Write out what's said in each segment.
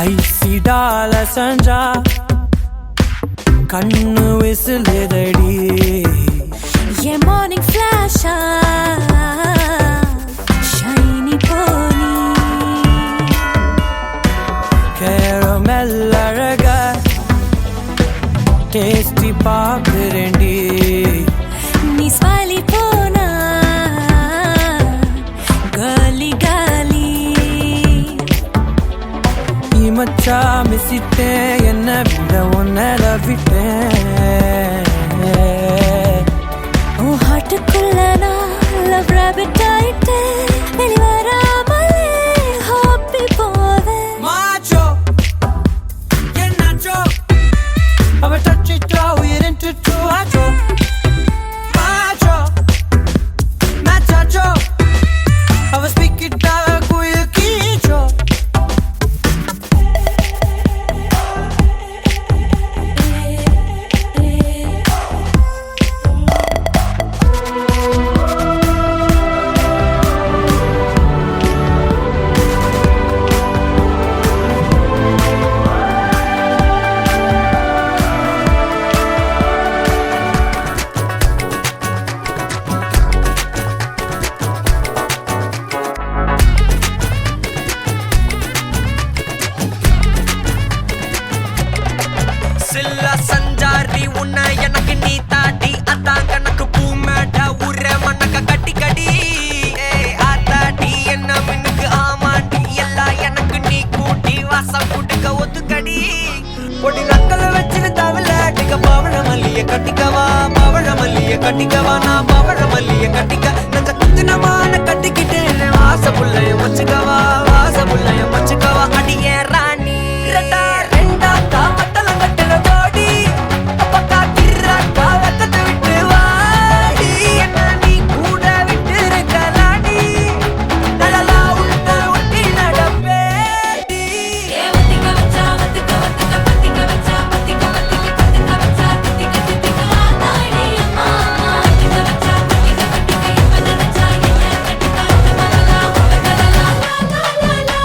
ஐசிடால சஞ்சா கண்ணு விசிலுதடி என் morning ஃபிளாஷா Saini Fani caramel அழக tasty பாக்குறேன்டி நீ ஸ்மைலி போனா காலி காலி நீ மச்சா மிசிட்டேன் என்ன விட உன்னத விட்டேன் உன் ஹார்ட்டுக்குள்ள நான் லவ் ராபிட் ஆயிட்டேன் வெளிவராமலே ஹாப்பி போவேன் Macho, you're nacho. I'm a touchy draw, we're into two macho. Macho, macho. I was speaking dark, we're kicho. சில்ல சஞ்சாரி உன்னை எனக்கு நீ தாட்டி அதான் கணக்கு பூ மேட உர மண்ணக்க கட்டி கடி ஆத்தாட்டி என்ன மின்னுக்கு ஆமாண்டி எல்லாம் எனக்கு நீ கூட்டி வாசம் கூட்டுக்க ஒத்துக்கடி பொடி நக்கல வச்சிரு தவள அடிக்க பவழ மல்லிய கட்டிக்கவா பவழ மல்லிய கட்டிக்கவா நான் பவழ மல்லிய கட்டிக்க நஞ்ச குத்தினமான கட்டிக்கிட்டேன் வாச புள்ளைய வச்சுக்கவா வாச புள்ளைய வச்சுக்கவா அடியே ராணி ரெண்டா ரெண்டா தாமத்தல கட்டுற தோடி அப்பக்கா கிராக்கா வெத்தத்தை விட்டு வாடி என்ன நீ கூட விட்டு இருக்கலாடி நலலா உள்ள ஒட்டி நடப்பேடி வத்திக்க வச்சா வத்திக்க வத்திக்க பத்திக்க வச்சா பத்திக்க வத்திக்க பத்திக்க வச்சா தித்திக்க தித்திக்க ஆதாடி அம்மா வத்திக்க வச்சா பத்திக்க பத்திக்க இப்ப நினைச்சா என்ன கட்டிக்கா மலலா உலகலலா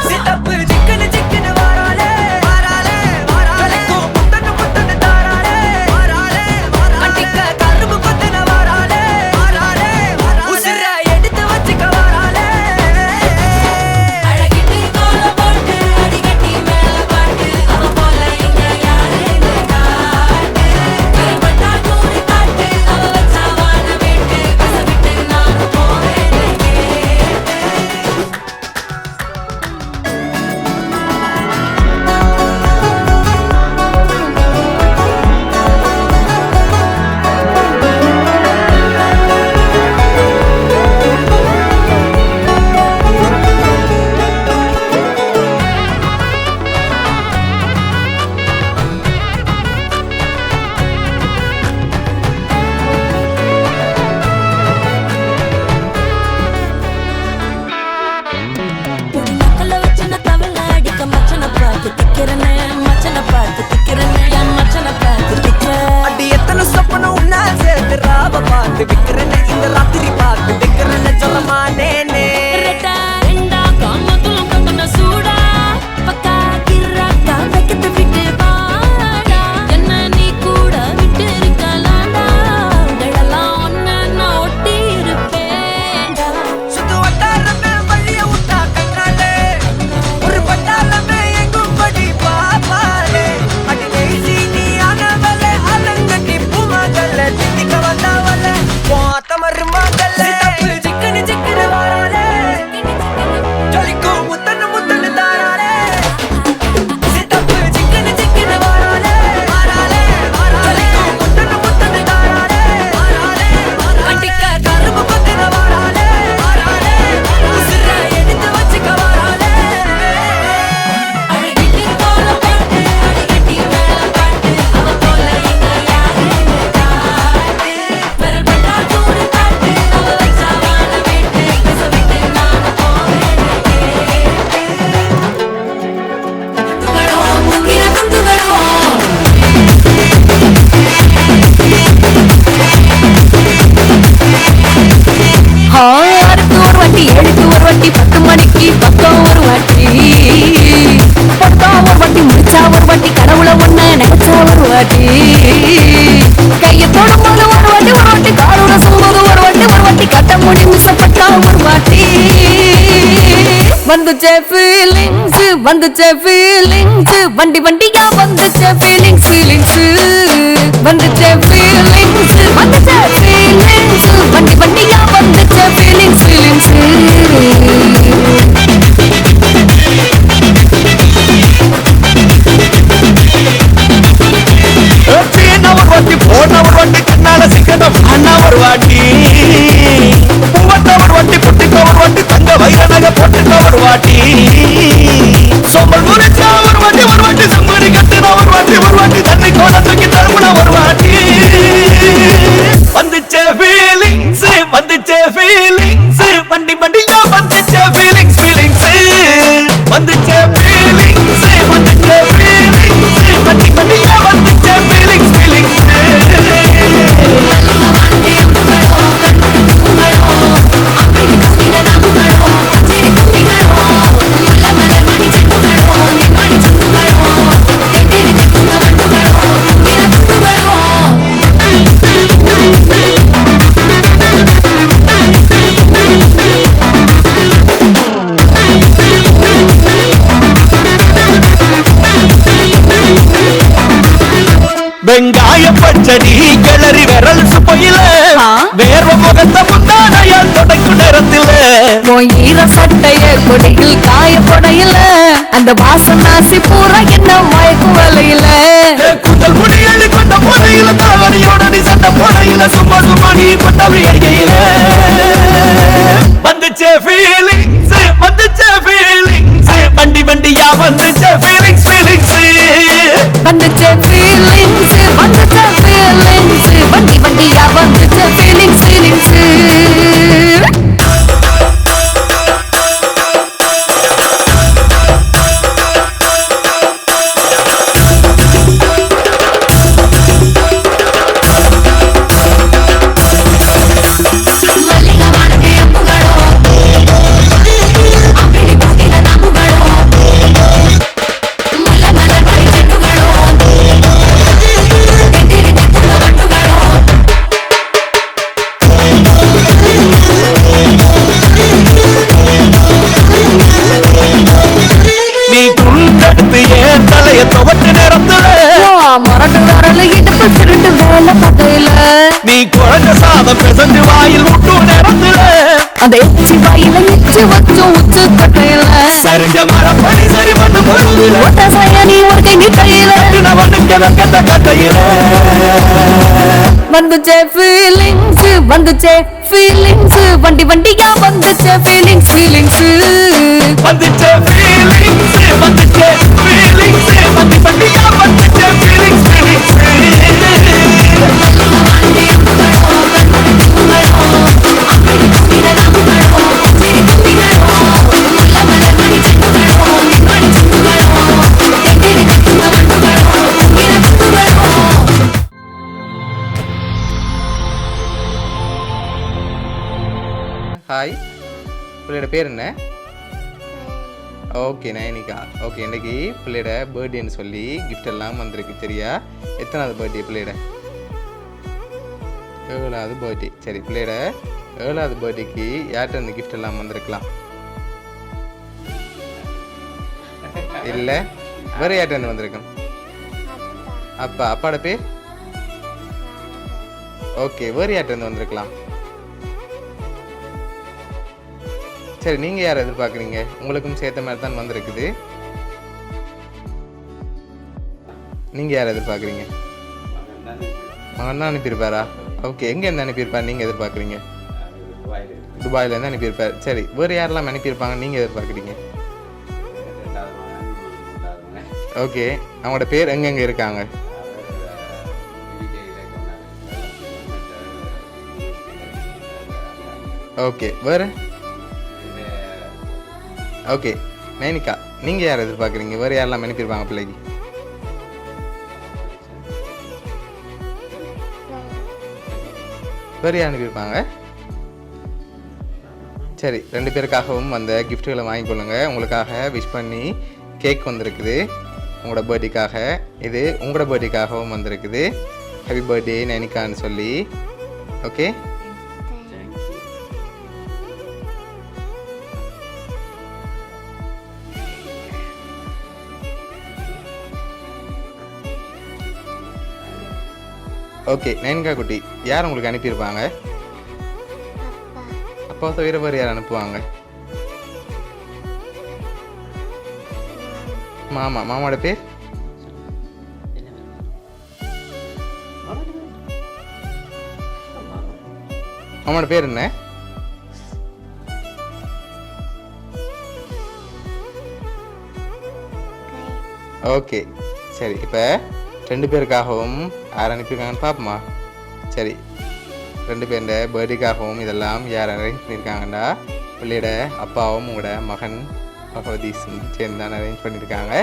சித்தப்பு சிக்கனு சிக்கனு வாராளே வாராளே வாராளே முத்தனு முத்தனு தாராளே வாராளே வாராளே அடிக்க கரும்பு கொத்தன வாராளே வாராளே உசிர எடுத்து வச்சுக்க வாராளே அழகிட்டு கோல போட்டு அடிகட்டி மேல பாட்டு அவ போல இங்க யாருன்னு காட்டு கைப்பட்டா கூறி காட்டு அவ வச்சா வாழ விட்டு கசவிட்டு நானும் போவேன் பொடி நக்கல வச்சுன தவள அடிக்க மச்சனை பார்த்து திக்கிறனே மச்சனை பார்த்து திக்கிறனே என் மச்சனை பார்த்து திக்கிற அடி எத்தனை சொப்பன உன்னா சேர்த்து ராவ பார்த்து விக்கிறேன்னு இந்த ராத்திரி பார்த்து விக்கிறேன்னு சொல்லமானேனே ரெட்டா ரெண்டா காமத்துலம் கட்டன சூடா பக்கா கிராக்கா வைக்கத்து விட்டு பாடா என்ன நீ கூட விட்டு இருக்கலாடா உடலெல்லாம் ஒன்ன நான் ஒட்டி இருப்பேன்டா சுத்து வட்டாரமே வழிய விட்டா கண்ணாலே ஒரு பட்டாளமே எங்கும் படி பாப்பாலே அடி நெய்சி நீ ஆனவளே அலங்கட்டி பூமகள தித்திக்க வந்தவளே போத்த மருமகளே சிக்கனு சிக்கனு வாராளே வந்துச்சே ஃபீலிங்ஸ் வந்துச்சே ஃபீலிங்ஸ் வண்டி வண்டியா வந்துச்சே ஃபீலிங்ஸ் ஃபீலிங்ஸ் வந்துச்சே ஃபீலிங்ஸ் வந்துச்சே ஃபீலிங்ஸ் வண்டி வண்டியா வந்துச்சே ஃபீலிங்ஸ் ஃபீலிங்ஸ் ஒரு வாட்டி போன ஒரு வாட்டி கண்ணால சிக்கனம் அண்ணா ஒரு வாட்டி பூவட்ட ஒரு வாட்டி புட்டிக்க ஒரு வாட்டி தங்க வைர நகை போட்டுக்க ஒரு வாட்டி சோம்பல் முறிச்சா ஒரு வாட்டி சும்மரி கட்டுனா ஒரு வாட்டி தண்ணி கோல தூக்கி தருமுனா ஒரு வாட்டி வந்துச்சே ஃபீலிங்ஸ் வண்டி வண்டியா வந்துச்சே ஃபீலிங்ஸ் வந்துச்சே ஃபீலிங்ஸ் வண்டி வண்டியா வந்துச்சே ஃபீலிங்ஸ் வெங்காய பச்சடி கிளறி விரல் சுப்பையில வேர்வ முகத்த முந்தானைய தொடக்கும் நேரத்தில ஈர சட்டைய கொடையில் காய கொடையில அந்த வாசனாசி பூரா என்ன மயக்கும் வலையில கூந்தல் முடியல் கொண்ட முறையில தாவணியோட நீ சட்ட முறையில சும்மா நீ கொண்டவி அடிக்கையில வந்துச்சே ஃபீலிங்ஸ் வண்டி வண்டியா வந்துச்சே ஃபீலிங்ஸ் வந்துச்சே ஃபீலிங்ஸ் வந்துச்சே ஃபீலிங்ஸ் வண்டி வண்டியா வந்துச்சே ஃபீலிங்ஸ் நீ குழந்தை சாதம் பிசைஞ்சு வாயில் விட்டு நேரத்துல அந்த எச்சி வாயில எச்சி வச்சோம் உச்சு கட்டையில சரிஞ்ச மரப்படி சரி பண்ண பொருள் ஒட்ட சாயணி ஒரு கை நீ கையில கட்ட கட்டையில வந்துச்சே ஃபீலிங்ஸ் வண்டி வண்டியா வந்துச்சே ஃபீலிங்ஸ் வந்துச்சே ஃபீலிங்ஸ் வண்டி வண்டியா வந்துச்சே ஃபீலிங்ஸ் ஹாய், பிள்ளையோட பேர் என்ன? ஓகே நயனிகா. ஓகே, இன்றைக்கி பிள்ளையோட பர்த்டேன்னு சொல்லி கிஃப்ட் எல்லாம் வந்திருக்கு. சரியா? எத்தனாவது பர்த்டே பிள்ளையோட? 7வது பர்த்டே. சரி, பிள்ளையோட 7வது பர்த்டேக்கு யார்கிட்ட இந்த கிஃப்ட் எல்லாம் வந்திருக்கலாம்? இல்லை, வேறு யார்கிட்ட இருந்து வந்திருக்கோம்? அப்பாவோட பேர்? ஓகே, வேறு யார்கிட்ட இருந்து வந்திருக்கலாம்? சரி, நீங்கள் யாரை எதிர்பார்க்குறீங்க? உங்களுக்கும் சேர்த்த மாதிரி தான் வந்திருக்குது. நீங்கள் யாரை எதிர்பார்க்குறீங்க? மகன் தான் அனுப்பியிருப்பாரா? ஓகே, எங்கேருந்து அனுப்பியிருப்பார் நீங்கள் எதிர்பார்க்குறீங்க? துபாயிலேருந்து அனுப்பியிருப்பார். சரி, வேறு யாரெல்லாம் அனுப்பியிருப்பாங்க நீங்கள் எதிர்பார்க்குறீங்க? ஓகே, அவங்களோட பேர் எங்கெங்கே இருக்காங்க? ஓகே, வேறு? ஓகே நயனிகா, நீங்கள் யார் எதிர்பார்க்குறீங்க? வேறு யாரெல்லாம் அனுப்பியிருப்பாங்க பிள்ளைக்கு? வேறு யார் அனுப்பியிருப்பாங்க? சரி, 2 பேருக்காகவும் அந்த கிஃப்ட்டுகளை வாங்கிக்கொள்ளுங்க. உங்களுக்காக விஷ் பண்ணி கேக் வந்திருக்குது உங்களோட பர்த்டேக்காக. இது உங்களோட பர்த்டேக்காகவும் வந்திருக்குது. ஹாப்பி பர்த்டே நயனிகான்னு சொல்லி. ஓகே, ஓகே நயன்கா குட்டி யார் உங்களுக்கு அனுப்பியிருப்பாங்க? அப்பா தவிர வேறு யார் அனுப்புவாங்க? மாமா. மாமாவோட பேர்? மாமாவோட பேர் என்ன? ஓகே சரி, இப்போ 2 பேருக்காகவும் யார் அனுப்பியிருக்காங்கன்னு பார்ப்போமா? சரி, 2 பேருட பர்த்டேக்காகவும் இதெல்லாம் யார் அரேஞ்ச் பண்ணியிருக்காங்கடா பிள்ளையோட அப்பாவும் உங்களோட மகன் பகவதீஷும் சேர்ந்து தான் அரேஞ்ச் பண்ணியிருக்காங்க.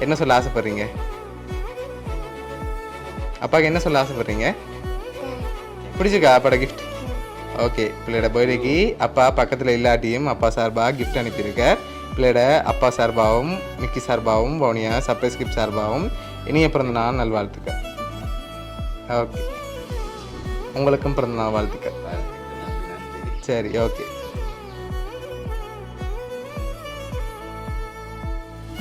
என்ன சொல்ல ஆசைப்பட்றீங்க? அப்பாவுக்கு என்ன சொல்ல ஆசைப்பட்றீங்க? பிடிச்சிருக்கா அப்பாட கிஃப்ட்? ஓகே, பிள்ளையோட பர்த்டேக்கு அப்பா பக்கத்தில் இல்லாட்டியும் அப்பா சார்பாக கிஃப்ட் அனுப்பியிருக்கார். பிள்ளையோட அப்பா சார்பாகவும் மிக்கி சார்பாகவும் வவுனியா சர்ப்ரைஸ் கிஃப்ட் சார்பாகவும் இனிய பிறந்தநாள் நல்வாழ்த்துக்கள். ஓகே, உங்களுக்கும் பிறந்தநாள் வாழ்த்துக்கள். சரி, ஓகே.